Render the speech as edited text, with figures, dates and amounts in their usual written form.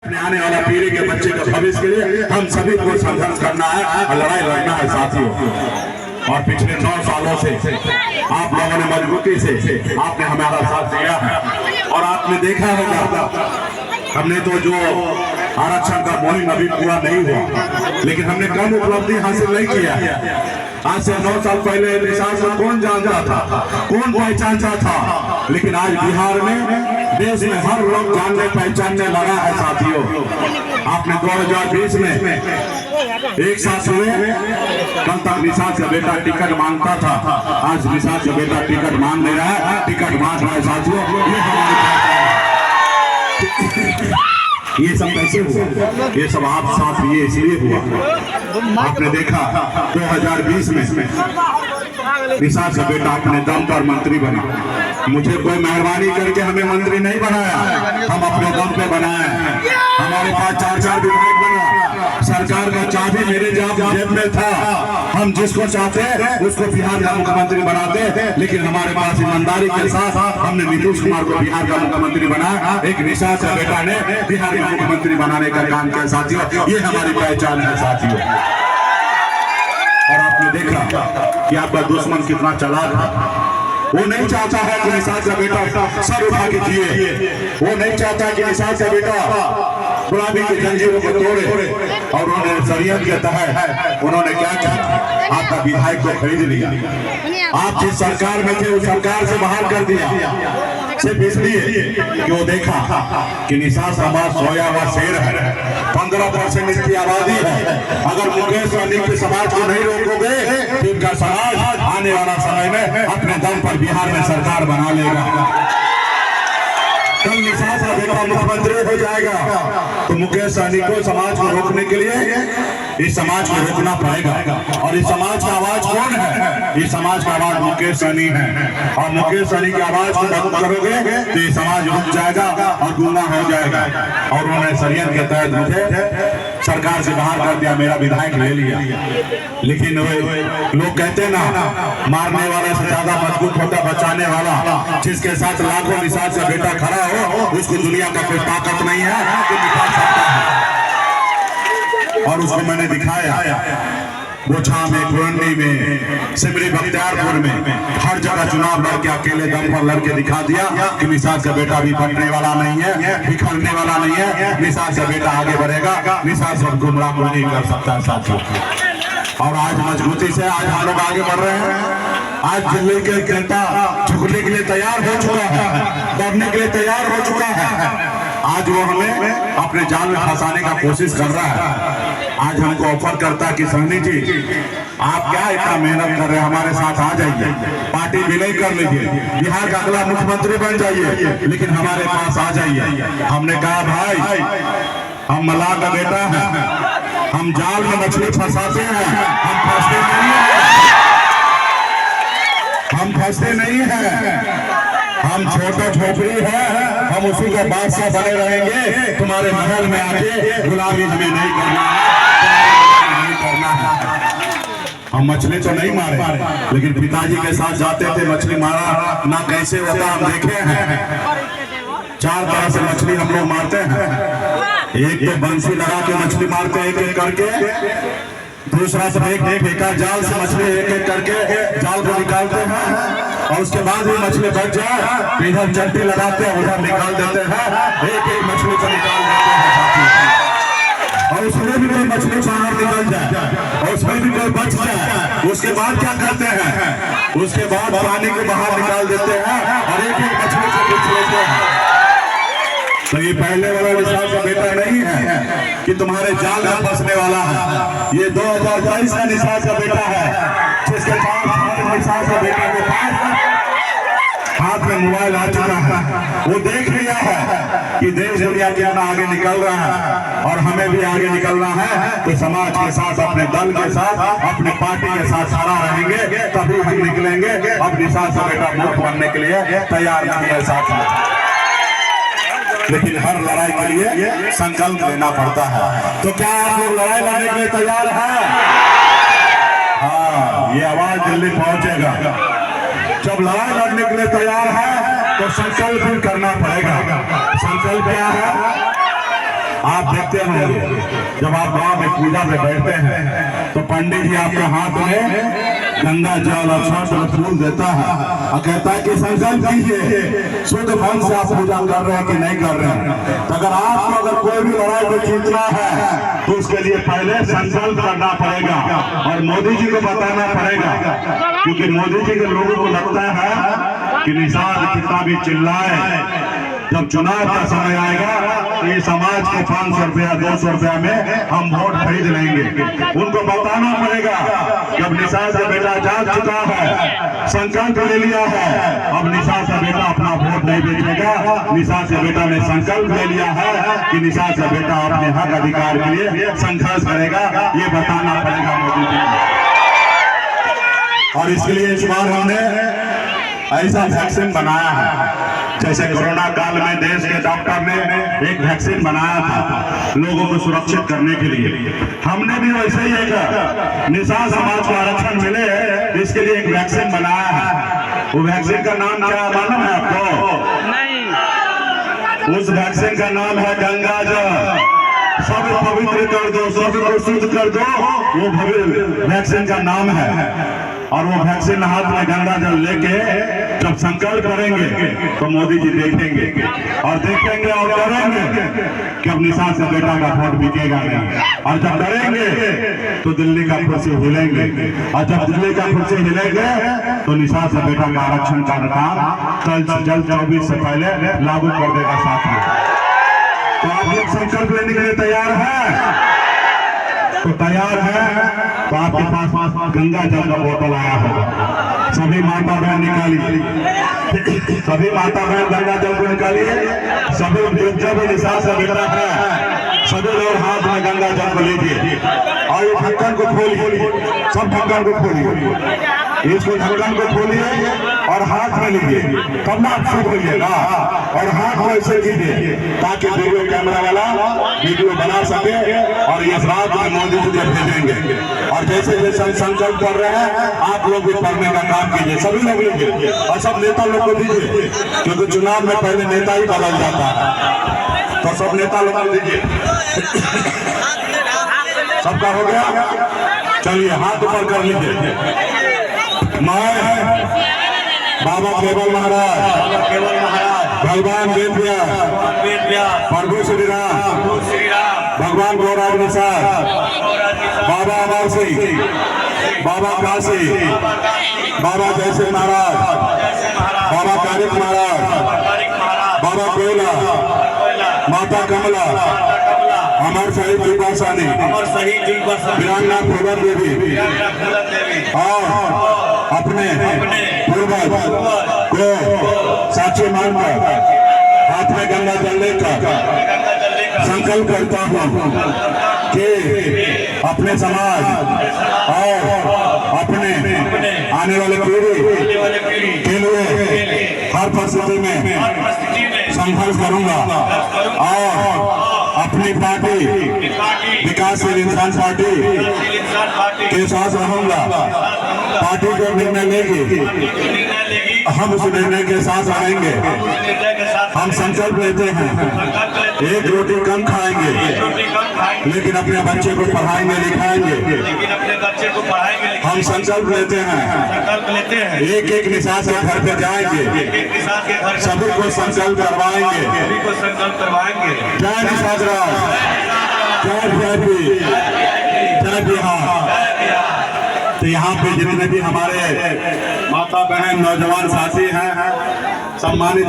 अपने आने वाला पीढ़ी के बच्चे के भविष्य के लिए हम सभी को संघर्ष करना है और लड़ाई लड़ना है साथियों। और पिछले 9 सालों से आप लोगों ने मजबूती से आपने हमारा साथ दिया है और आपने देखा होगा हमने तो जो आरक्षण का मुहिम अभी पूरा नहीं हुआ, लेकिन हमने कम उपलब्धि हासिल नहीं किया। आज से 9 साल पहले निशान को कौन जानता था, कौन पहचानता था, लेकिन आज बिहार में देश में हर लोग जानने पहचानने लगा है साथियों। आपने 2020 में एक साथ हुए, कल तक निशान का बेटा टिकट मांगता था, आज निशान का बेटा टिकट मांग नहीं रहा है, टिकट मांग रहा है साथियों। ये हमारे ये सब कैसे हुआ? ये सब आप साथ ये इसलिए हुआ, आपने देखा 2020 में निशान का बेटा अपने दम पर मंत्री बना। मुझे कोई मेहरबानी करके हमें मंत्री नहीं बनाया, हम अपने दम पे बनाए हैं। हमारे पास 4 विधायक बना, सरकार का चाबी मेरे जेब में था। हम जिसको चाहते उसको बिहार का मुख्यमंत्री बनाते, लेकिन हमारे पास ईमानदारी के साथ हमने नीतीश कुमार को बिहार का मुख्यमंत्री बनाया। एक निशान का बेटा ने बिहार का मुख्यमंत्री बनाने का काम किया साथियों। ये हमारी पहचान है साथियों। और आपने देखा कि आपका दुश्मन कितना चालाक है। वो नहीं चाहता है कि निशान का बेटा सर उठा के जिए, वो नहीं चाहता कि निशान का बेटा गुलामी की जंजीरों को तोड़े। और उन्होंने षड्यंत्र के तहत उन्होंने क्या किया, आपका विधायक को खरीद लिया। आप जिस सरकार में थे उस सरकार से बाहर कर दिया, सिर्फ इसलिए कि वो देखा कि निशान समाज सोया हुआ शेर है, 15% इसकी आबादी है। अगर मुकेश सहनी के समाज को नहीं रोकोगे तो इनका समाज आने वाला समय में अपने दम पर बिहार में सरकार बना लेगा। कल निशान का बेटा मुख्यमंत्री हो जाएगा तो मुकेश सहनी को समाज को रोकने के लिए इस समाज को रोकना पड़ेगा। और इस समाज का आवाज कौन है? इस समाज का आवाज मुकेश सहनी है। और मुकेश सहनी की आवाज को बंद करोगे तो ये समाज रुक जाएगा और गुमराह हो जाएगा। और उन्होंने षड्यंत्र के तहत मुझे सरकार से बाहर कर दिया, मेरा विधायक ले लिया। लेकिन लोग कहते हैं ना, मारने वाले से ज्यादा मजबूत होता बचाने वाला। जिसके साथ लाखों निशान का बेटा खड़ा हो उसको दुनिया का कोई ताकत नहीं है कि निकाल सकता है। और उसको मैंने दिखाया गोछा में, पुरंडी में, सिमरी बख्तियारपुर में, हर जगह चुनाव लड़के अकेले दम पर लड़के दिखा दिया कि निशान का बेटा भी फटने वाला नहीं है, बिखरने वाला नहीं है। निशान का बेटा आगे बढ़ेगा, निशान से गुमराह नहीं कर सकता साथियों। और आज मजबूती से आज हम लोग आगे बढ़ रहे हैं। आज दिल्ली के जनता झुकने के लिए तैयार हो चुका है, दबने के लिए तैयार हो चुका है। आज वो हमें अपने जाल में फंसाने का कोशिश कर रहा है। आज हमको ऑफर करता है कि सहनी जी आप क्या इतना मेहनत कर रहे हैं, हमारे साथ आ जाइए, पार्टी विलय कर लीजिए, बिहार का अगला मुख्यमंत्री बन जाइए, लेकिन हमारे पास आ जाइए। हमने कहा भाई हम मलाह का बेटा है, हम जाल में मछली फंसाते हैं, हम फंसते नहीं हैं, हम फंसते नहीं हैं। हम छोटा झोपड़ी है, हम उसी का बादशाह बने रहेंगे। तुम्हारे महल में आके गुलामी हमें नहीं करना है। हम मछली तो नहीं मारे, लेकिन पिताजी के साथ जाते थे, मछली मारा ना कैसे होता हम देखे हैं। 4 तरह से मछली हम लोग मारते हैं। एक तो बंसी लगा के मछली मारते हैं एक एक करके, दूसरा से एक फेंका जाल से मछली एक एक करके जाल को निकालते हैं। और उसके बाद भी मछली बच जाए इधर चट्टी लगाते हैं, उधर निकाल देते हैं, एक एक मछली को निकाल देते हैं साथी। और उसमें भी कोई मछली बाहर निकल जाए और उसमें भी कोई बच जाए, उसके बाद क्या करते हैं, उसके बाद पानी को बाहर निकाल देते हैं और एक एक मछली को पूछ लेते हैं। तो ये पहले वाला निशान का बेटा नहीं है कि तुम्हारे जाल में फंसने वाला है। ये 2022 का निशान का बेटा है, जिसके पास निशान का बेटा के पास हाथ में मोबाइल आ चुका है। वो देख लिया है कि देश दुनिया कितना आगे निकल रहा है और हमें भी आगे निकलना है। तो समाज के साथ, अपने दल के साथ, अपने पार्टी के साथ सारा रहेंगे, तभी हम निकलेंगे। अब निशान का बेटा मुख्य बनने के लिए तैयार नहीं है साथ, लेकिन हर लड़ाई के लिए संकल्प लेना पड़ता है। तो क्या आप लोग लड़ाई लड़ने के लिए तैयार हैं? हाँ, ये आवाज दिल्ली पहुंचेगा। जब लड़ाई लड़ने के लिए तैयार है तो संकल्प भी करना पड़ेगा। संकल्प क्या है? आप देखते हैं जब आप गांव में पूजा में बैठते हैं तो पंडित जी आपके हाथ में गंगा जल और फूल देता है और कहता है कि संकल्प कीजिए शुद्ध मन से आप पूजा कर रहे हैं कि नहीं कर रहे हैं। तो अगर आपको अगर कोई भी लड़ाई को जीतना है तो उसके लिए पहले संकल्प करना पड़ेगा और मोदी जी को बताना पड़ेगा, क्योंकि मोदी जी के लोगों को लगता है कि निषाद कितना भी चिल्लाए, जब चुनाव का समय आएगा तो ये समाज को 500 रुपया 200 रुपया में हम वोट खरीद लेंगे। उनको बताना पड़ेगा कि अब निषाद का बेटा जाग चुका है, संकल्प ले लिया है, अब निषाद का बेटा अपना वोट नहीं बेचेगा। निषाद का बेटा ने संकल्प ले लिया है कि निषाद का बेटा अपने हक अधिकार के लिए संघर्ष करेगा, ये बताना पड़ेगा मोदी जी को। और इसके लिए इस बार हमने ऐसा वैक्सीन बनाया है, जैसे कोरोना काल में देश के डॉक्टर ने एक वैक्सीन बनाया था लोगों को सुरक्षित करने के लिए, हमने भी वैसे ही एक निषाद समाज को आरक्षण मिले इसके लिए एक वैक्सीन बनाया है। वो वैक्सीन का नाम क्या मालूम है आपको? नहीं। उस वैक्सीन का नाम है गंगा जल। सब पवित्र कर दो, सब को शुद्ध कर दो, वो वैक्सीन का नाम है। और वो वैक्सीन हाथ में गंगा जल लेके जब संकल्प करेंगे तो मोदी जी देखेंगे और देखेंगे और डरेंगे कि अब निषाद का बेटा का वोट बिकेगा नहीं। और जब डरेंगे तो दिल्ली का कुर्सी हिलेंगे, और जब दिल्ली का कुर्सी हिलेंगे तो निषाद का बेटा का आरक्षण का काम कल से जल्द 24 से पहले लागू कर देगा साथियों। तो आप लोग संकल्प लेने के लिए तैयार हैं? तो तैयार है तो आपके पास गंगा जल का बोतल आया होगा, सभी माता बहन निकालिए, सभी माता बहन गंगा जल को निकालिए। सभी जब निषाद का बेटा है सभी लोग हाथ में गंगा जल को लीजिए और ये ढक्कन को खोलिए, सब ढक्कन को खोलिए, इसको ढक्कन को खोलिए और हाथ में लीजिए, तब ना आप शुद्ध होइएगा। और हाथ में ऐसे कीजिए ताकि वीडियो कैमरा वाला वीडियो बना सके और ये रात में मोदी जी भेजेंगे। और जैसे जैसे संकल्प कर रहे हैं आप लोग भी पढ़ने का काम कीजिए, सभी लोग लीजिए और सब नेता लोग को दीजिए, क्योंकि चुनाव में पहले नेता ही बदल जाता है। तो सब नेता लोग को दीजिए। सबका हो गया? चलिए हाथ ऊपर कर लीजिए। मैं बाबा केवल महाराज, भगवान वेद व्यास, प्रभु श्री राम, भगवान गौराज निषाद, बाबा अमर सिंह, बाबा काशी, बाबा जयसिंह महाराज, बाबा कारिक महाराज, बाबा कोयला, माता कमला, अमर शहीद जुलबासानी, वीरांगना फूलन देवी और अपने पूर्वज को साक्षी मानकर हाथ में गंगा जल लेकर संकल्प करता हूँ कि अपने समाज और अपने आने वाले पीढ़ी के लिए हर परिस्थिति में संघर्ष करूंगा और अपनी पार्टी विकासशील इंसान पार्टी के साथ रहूंगा। पार्टी जो निर्णय लेगी हम उस निर्णय के साथ रहेंगे। हम संकल्प लेते हैं एक रोटी कम खाएंगे लेकिन अपने बच्चे को पढ़ाएंगे लिखाएंगे। हम संकल्प लेते हैं एक एक निषाद के घर पे जाएंगे, सभी को संकल्प करवाएंगे। जय निषाद राज, जय वीआईपी, जय बिहार। तो यहाँ पे जितने भी हमारे माता बहन नौजवान साथी हैं सम्मानित